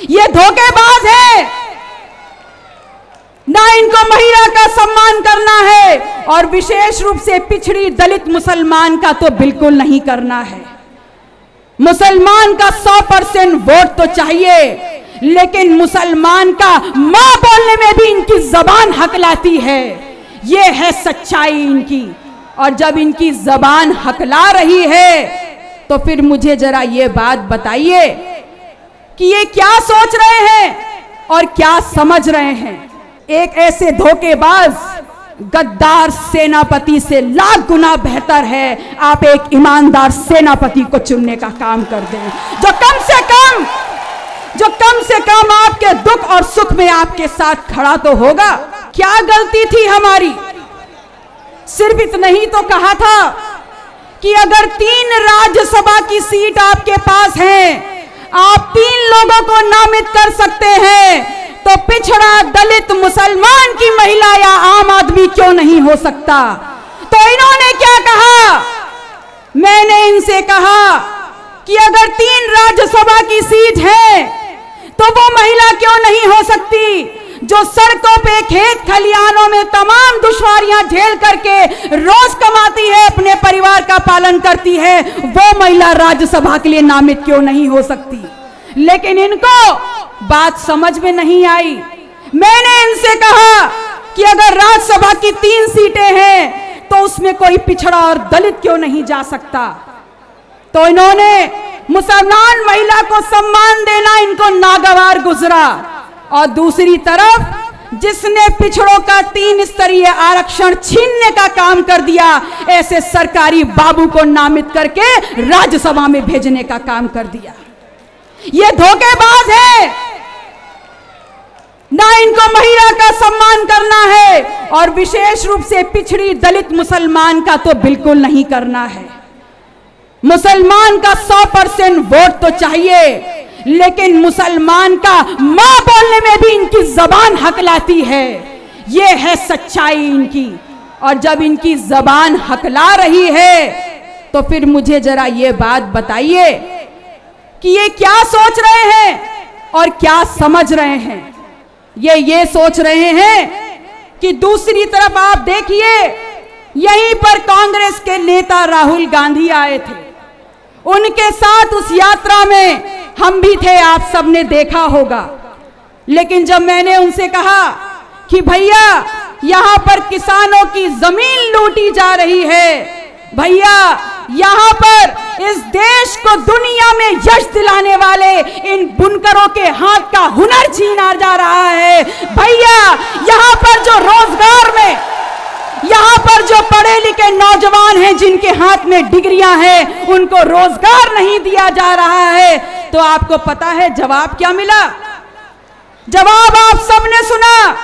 ये धोखेबाज है। ना इनको महिला का सम्मान करना है और विशेष रूप से पिछड़ी दलित मुसलमान का तो बिल्कुल नहीं करना है। मुसलमान का 100% वोट तो चाहिए, लेकिन मुसलमान का मां बोलने में भी इनकी जबान हकलाती है। ये है सच्चाई इनकी। और जब इनकी जबान हकला रही है तो फिर मुझे जरा ये बात बताइए कि ये क्या सोच रहे हैं और क्या समझ रहे हैं। एक ऐसे धोखेबाज गद्दार सेनापति से लाख गुना बेहतर है आप एक ईमानदार सेनापति को चुनने का काम कर दें, जो कम से कम आपके दुख और सुख में आपके साथ खड़ा तो होगा। क्या गलती थी हमारी? सिर्फ इतना ही तो कहा था कि अगर 3 राज्यसभा की सीट आपके पास है, आप 3 लोगों को नामित कर सकते हैं, तो पिछड़ा दलित मुसलमान की महिला या आम आदमी क्यों नहीं हो सकता? तो इन्होंने क्या कहा? मैंने इनसे कहा कि अगर 3 राज्यसभा की सीट है तो वो महिला क्यों नहीं हो सकती जो सड़कों पे, खेत खलिहानों में तमाम दुश्वारियां झेल करके रोज कमाती है, अपने परिवार का पालन करती है, वो महिला राज्यसभा के लिए नामित क्यों नहीं हो सकती? लेकिन इनको बात समझ में नहीं आई। मैंने इनसे कहा कि अगर राज्यसभा की 3 सीटें हैं तो उसमें कोई पिछड़ा और दलित क्यों नहीं जा सकता? तो इन्होंने मुसलमान महिला को सम्मान देना इनको नागवार गुजरा, और दूसरी तरफ जिसने पिछड़ों का 3 स्तरीय आरक्षण छीनने का काम कर दिया, ऐसे सरकारी बाबू को नामित करके राज्यसभा में भेजने का काम कर दिया। ये धोखेबाज है। ना इनको महिला का सम्मान करना है और विशेष रूप से पिछड़ी दलित मुसलमान का तो बिल्कुल नहीं करना है। मुसलमान का 100% वोट तो चाहिए, लेकिन मुसलमान का मां बोलने में भी इनकी जबान हकलाती है। ये है सच्चाई इनकी। और जब इनकी जबान हकला रही है तो फिर मुझे जरा ये बात बताइए कि ये क्या सोच रहे हैं और क्या समझ रहे हैं। ये सोच रहे हैं कि दूसरी तरफ आप देखिए, यहीं पर कांग्रेस के नेता राहुल गांधी आए थे, उनके साथ उस यात्रा में हम भी थे, आप सबने देखा होगा। लेकिन जब मैंने उनसे कहा कि भैया यहां पर किसानों की जमीन लूटी जा रही है, भैया यहां पर इस देश को दुनिया में यश दिलाने वाले इन बुनकरों के हाथ का हुनर छीना जा रहा है, भैया यहां पर जो रोजगार में, यहां पर जो पढ़े लिखे नौजवान हैं जिनके हाथ में डिग्रियां हैं, उनको रोजगार नहीं दिया जा रहा है, तो आपको पता है जवाब क्या मिला? जवाब आप सबने सुना।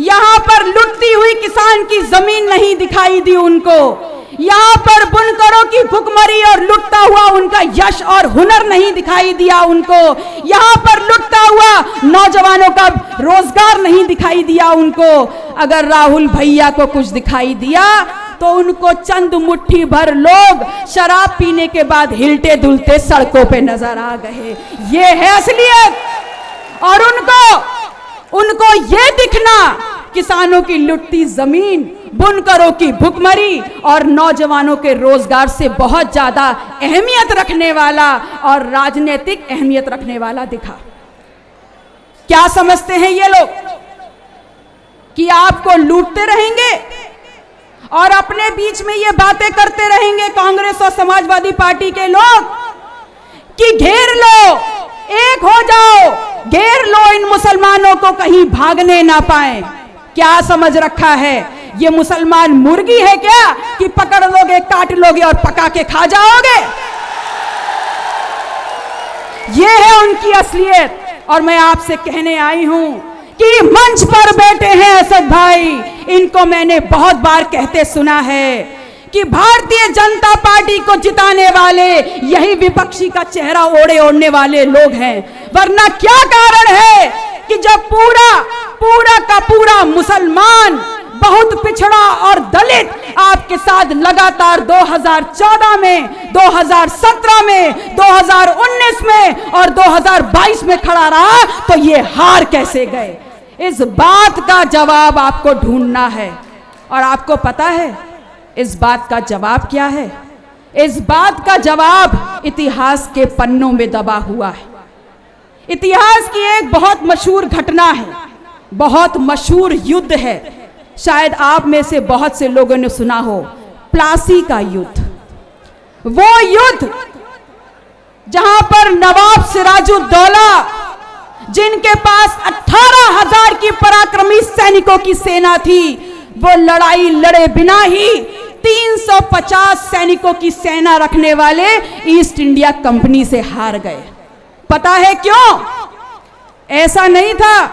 यहां पर लुटती हुई किसान की जमीन नहीं दिखाई दी उनको, यहां पर बुनकरों की भुखमरी और लुटता हुआ उनका यश और हुनर नहीं दिखाई दिया उनको, यहां पर लुटता हुआ नौजवानों का रोजगार नहीं दिखाई दिया उनको। अगर राहुल भैया को कुछ दिखाई दिया तो उनको चंद मुट्ठी भर लोग शराब पीने के बाद हिलते दुलते सड़कों पे नजर आ गए। ये है असलियत। और उनको ये दिखना किसानों की लुटती जमीन, बुनकरों की भुखमरी और नौजवानों के रोजगार से बहुत ज्यादा अहमियत रखने वाला और राजनीतिक अहमियत रखने वाला दिखा। क्या समझते हैं ये लोग कि आपको लूटते रहेंगे और अपने बीच में ये बातें करते रहेंगे कांग्रेस और समाजवादी पार्टी के लोग कि घेर लो, एक हो जाओ, घेर लो इन मुसलमानों को, कहीं भागने ना पाए। क्या समझ रखा है? ये मुसलमान मुर्गी है क्या कि पकड़ लोगे, काट लोगे और पका के खा जाओगे? ये है उनकी असलियत। और मैं आपसे कहने आई हूं कि मंच पर बैठे हैं असद भाई, इनको मैंने बहुत बार कहते सुना है कि भारतीय जनता पार्टी को जिताने वाले यही विपक्षी का चेहरा ओढ़ने वाले लोग हैं। वरना क्या कारण है कि जब पूरा का पूरा मुसलमान, बहुत पिछड़ा और दलित आपके साथ लगातार 2014 में, 2017 में, 2019 में और 2022 में खड़ा रहा, ये हार कैसे गए? इस बात का जवाब आपको ढूंढना है। और आपको पता है इस बात का जवाब क्या है? इस बात का जवाब इतिहास के पन्नों में दबा हुआ है। इतिहास की एक बहुत मशहूर घटना है, बहुत मशहूर युद्ध है, शायद आप में से बहुत से लोगों ने सुना हो, प्लासी का युद्ध। वो युद्ध जहां पर नवाब सिराजुद्दौला, जिनके पास 18,000 की पराक्रमी सैनिकों की सेना थी, वो लड़ाई लड़े बिना ही 350 सैनिकों की सेना रखने वाले ईस्ट इंडिया कंपनी से हार गए। पता है क्यों? ऐसा नहीं था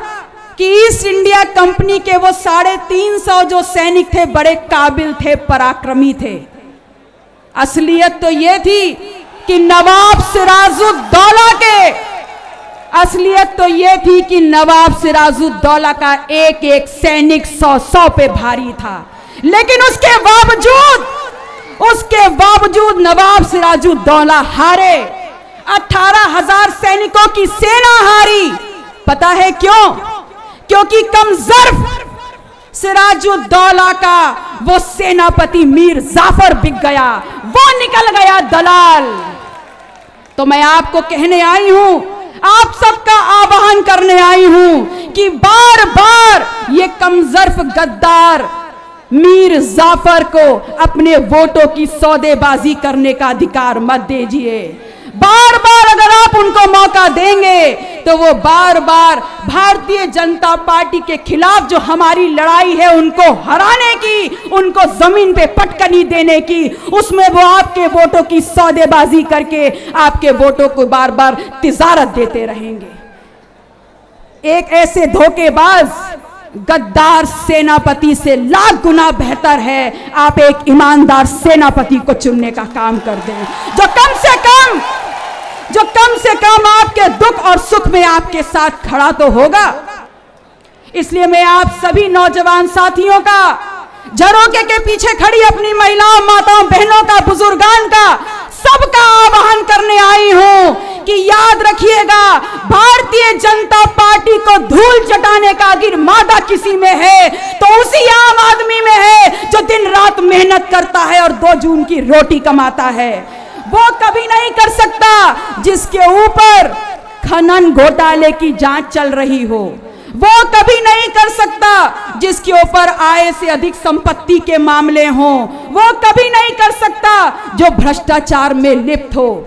कि ईस्ट इंडिया कंपनी के वो 350 जो सैनिक थे बड़े काबिल थे, पराक्रमी थे। असलियत तो ये थी कि नवाब सिराजुद्दौला का एक एक सैनिक 100 पे भारी था। लेकिन उसके बावजूद नवाब सिराजुद्दौला हारे, 18,000 सैनिकों की सेना हारी। पता है क्यों? क्योंकि कमजर्फ सिराजुद्दौला का वो सेनापति मीर जाफर बिक गया, वो निकल गया दलाल। तो मैं आपको कहने आई हूं, आप सबका आह्वान करने आई हूं कि बार बार ये कमजर्फ गद्दार मीर जाफर को अपने वोटों की सौदेबाजी करने का अधिकार मत दीजिए। बार बार अगर आप उनको मौका देंगे तो वो बार बार भारतीय जनता पार्टी के खिलाफ जो हमारी लड़ाई है उनको हराने की, उनको जमीन पे पटकनी देने की, उसमें वो आपके वोटों की सौदेबाजी करके आपके वोटों को बार बार तिजारत देते रहेंगे। एक ऐसे धोखेबाज गद्दार सेनापति से लाख गुना बेहतर है आप एक ईमानदार सेनापति को चुनने का काम कर दें, जो कम से कम आपके दुख और सुख में आपके साथ खड़ा तो होगा। इसलिए मैं आप सभी नौजवान साथियों का, झरोके के पीछे खड़ी अपनी महिलाओं, माताओं, बहनों का, बुजुर्गान का, सबका आह्वान करने आई हूं कि याद रखिएगा, भारतीय जनता पार्टी को धूल चटाने का अगर मादा किसी में है तो उसी आम आदमी में है जो दिन रात मेहनत करता है और 2 जून की रोटी कमाता है। वो कभी नहीं कर सकता जिसके ऊपर खनन घोटाले की जांच चल रही हो। वो कभी नहीं कर सकता जिसके ऊपर आय से अधिक संपत्ति के मामले हों। वो कभी नहीं कर सकता जो भ्रष्टाचार में लिप्त हो।